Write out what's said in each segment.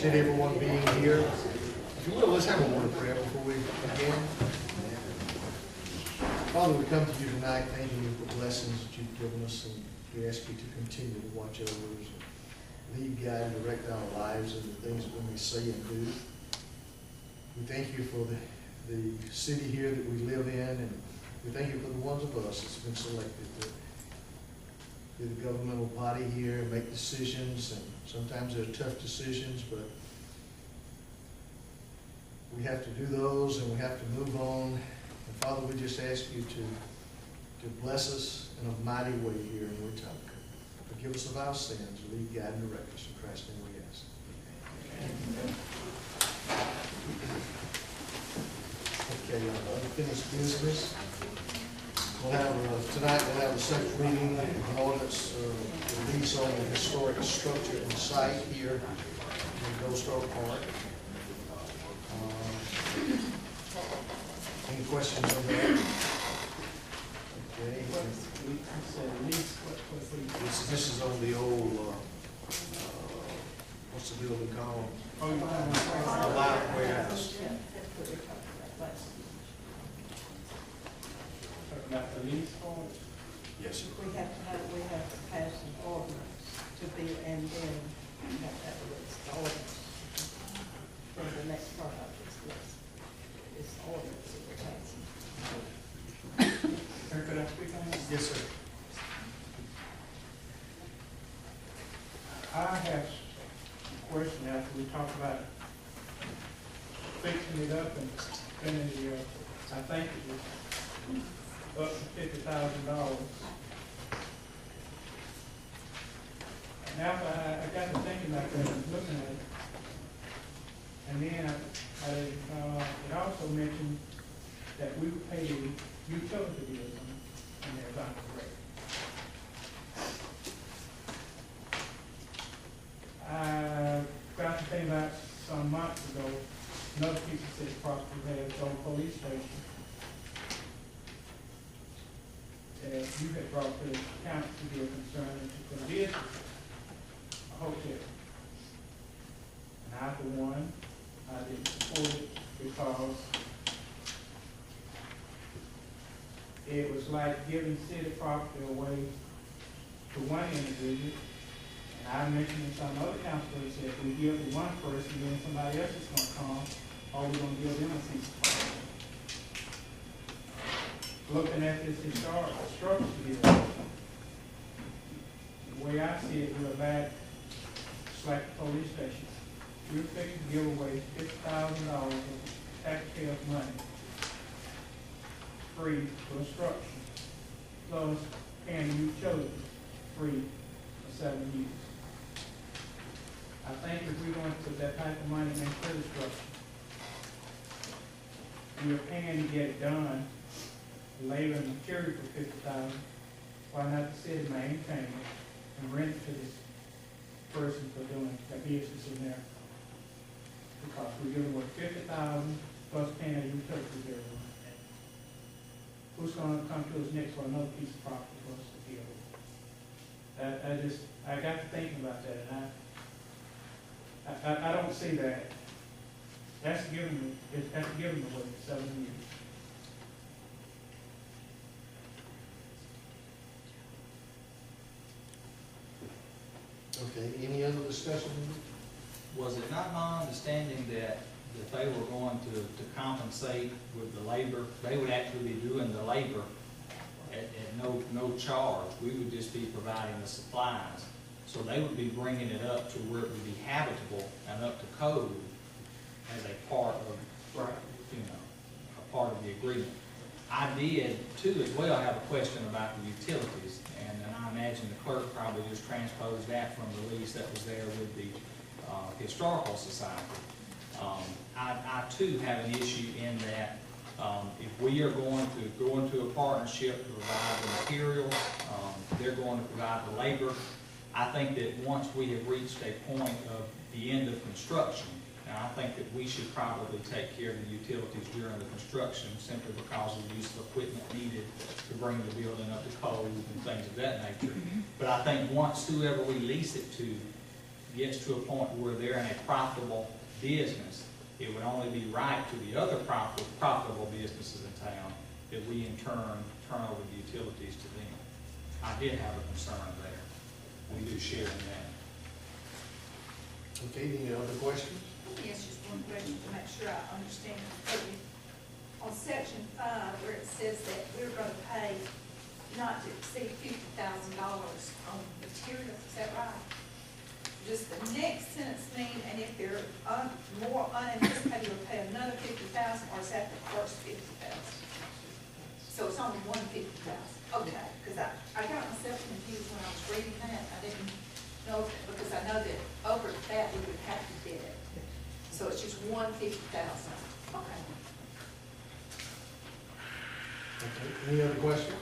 Appreciate everyone being here. If you will, let's have a word of prayer before we begin. Father, we come to you tonight thanking you for the blessings that you've given us, and we ask you to continue to watch over us, lead, guide, and direct our lives and the things that we may say and do. We thank you for the city here that we live in, and we thank you for the ones of us that's been selected to be the governmental body here and make decisions, and sometimes they're tough decisions, but we have to do those and we have to move on. And Father, we just ask you to bless us in a mighty way here in Wetumpka. Forgive us of our sins, lead, guide, and direct us. In Christ's name we ask. Okay, unfinished business. Tonight we'll have the second reading of an ordinance release on the historic structure and site here in Gold Star Park. Any questions on that? Okay. This is on the old, what's the building called? The light warehouse. About the lease form? Yes, sir. We have to pass an ordinance to be, and then we have to have the ordinance for the next part of this list. This ordinance that we're passing. Sir, could I speak on that? Yes, sir. I have a question after we talk about fixing it up and spending the, I think it was up to $50,000. Now, I got to thinking about that and looking at it. And then it also mentioned that we would pay the utility bills and they're not correct. I got to think about some months ago, another piece of city property had its own police station. You had brought to the county to be a concern that you could be a hotel. And I, for one, I didn't support it because it was like giving city property away to one individual. And I mentioned to some other councilors that if we give to one person, then somebody else is going to come, or we're going to give them a piece of property. Looking at this historic structure here, the way I see it, we're back, just like the police station. We're fixing to give away $50,000 of taxpayers' money free for instruction, plus paying the utilities free for 7 years. I think if we're going to put that type of money into the structure, we're paying to get it done, labor and material for $50,000, why not the city maintain it and rent it to this person for doing the business in there? Because we're giving away $50,000 plus paying a utility bill. Who's going to come to us next for another piece of property for us to deal with? I got to thinking about that, and I don't see that. That's given away 7 years. Okay, any other discussion? Was it not my understanding that they were going to compensate with the labor? They would actually be doing the labor at no charge. We would just be providing the supplies. So they would be bringing it up to where it would be habitable and up to code as a part of, a part of the agreement. I did, too, as well, have a question about the utilities, and I imagine the clerk probably just transposed that from the lease that was there with the Historical Society. I, too, have an issue in that if we are going to go into a partnership to provide the material, they're going to provide the labor. I think that once we have reached a point of the end of construction, now I think that we should probably take care of the utilities during the construction simply because of the use of equipment needed to bring the building up to code and things of that nature. But I think once whoever we lease it to gets to a point where they're in a profitable business, it would only be right to the other profitable businesses in town that we in turn over the utilities to them. I did have a concern there. We do share in that. Okay, any other questions? Let me ask just one question to make sure I understand completely. On section 5, where it says that we're going to pay not to exceed $50,000 on materials, is that right? Does the next sentence mean, and if they're more unanticipated, we'll pay another $50,000, or is that the first $50,000? So it's only one $50,000. Okay, because I got myself confused when I was reading that. I didn't know, because I know that over that we would have to bid it. So it's just one $50,000. Okay. Okay, any other questions?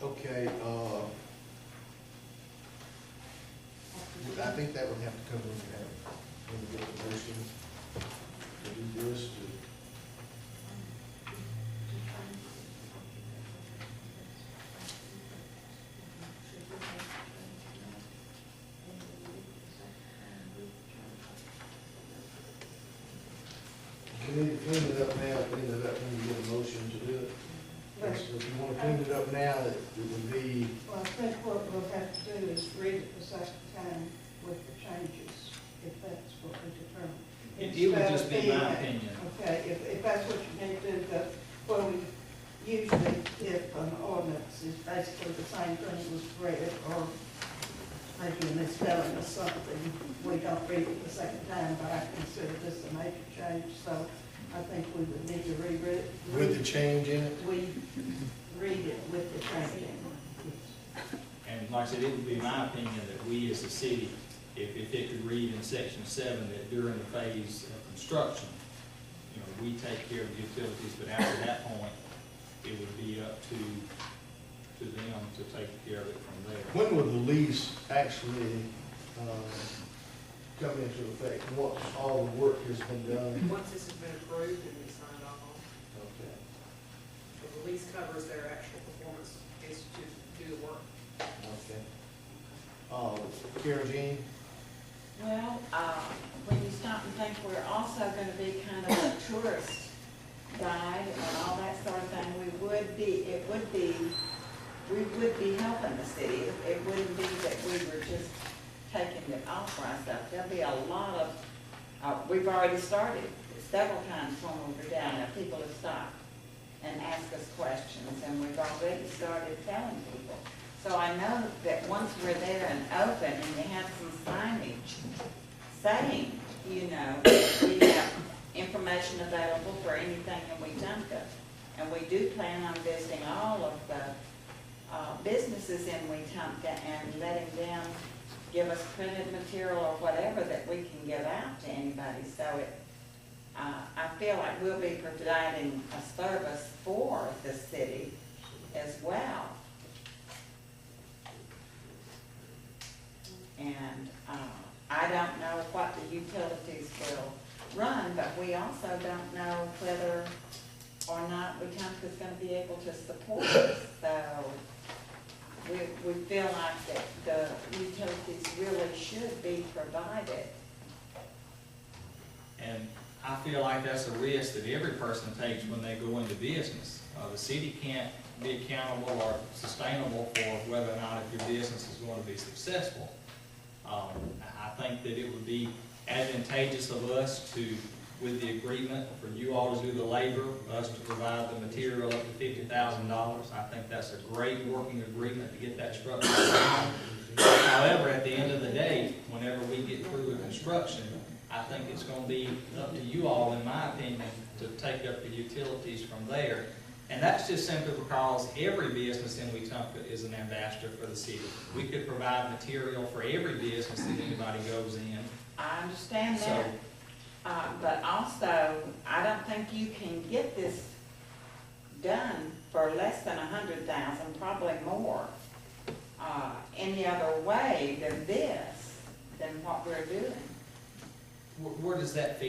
Okay, I think that would have to come when we get the motion to do this. You need to clean it up now, clean it up when you get a motion to do it. Right. So if you want to clean it up now, it would be, Well, I think what we'll have to do is read it the second time with the changes, if that's what we determine. It would just be my Instead of opinion. Okay, if that's what you need to do, that's what we usually, if an ordinance is basically the same thing was read, or maybe a misspelling or something, we don't read it the second time, but I consider this a major change, so I think we would need to reread it. with the change in it. We read it with the change in it. And like I said, it would be my opinion that we as a city, if it could read in section 7 that during the phase of construction, you know, we take care of the utilities, but after that point, it would be up to them to take care of it from there. When will the lease actually come into effect, once all the work has been done? Once this has been approved and we signed off on, Okay. the lease covers their actual performance is to do the work. Okay. Karen Jean? Well, when you stop and think, we're also gonna be kind of a tourist guide and all that sort of thing. We would be helping the city. It wouldn't be that we were just taking it off for ourselves. There'll be a lot of, we've already started several times when we were down there. People have stopped and asked us questions, and we've already started telling people. So I know that once we're there and open and they have some signage saying, you know, we have information available for anything in Wetumpka. And we do plan on visiting all of the businesses in Wetumpka and letting them give us printed material or whatever that we can give out to anybody. So I feel like we'll be providing a service for the city as well. And I don't know what the utilities will run, but we also don't know whether or not Wetumpka's going to be able to support us. So we feel like that the utilities really should be provided. And I feel like that's a risk that every person takes when they go into business. The city can't be accountable or sustainable for whether or not if your business is going to be successful. I think that it would be advantageous of us to, with the agreement, for you all to do the labor, us to provide the material up to $50,000. I think that's a great working agreement to get that structure done. However, at the end of the day, whenever we get through the construction, I think it's going to be up to you all, in my opinion, to take up the utilities from there. And that's just simply because every business in Wetumpka is an ambassador for the city. We could provide material for every business that anybody goes in. I understand So, that, but also, I don't think you can get this done for less than $100,000, probably more, any other way than this. than what we're doing. Where does that figure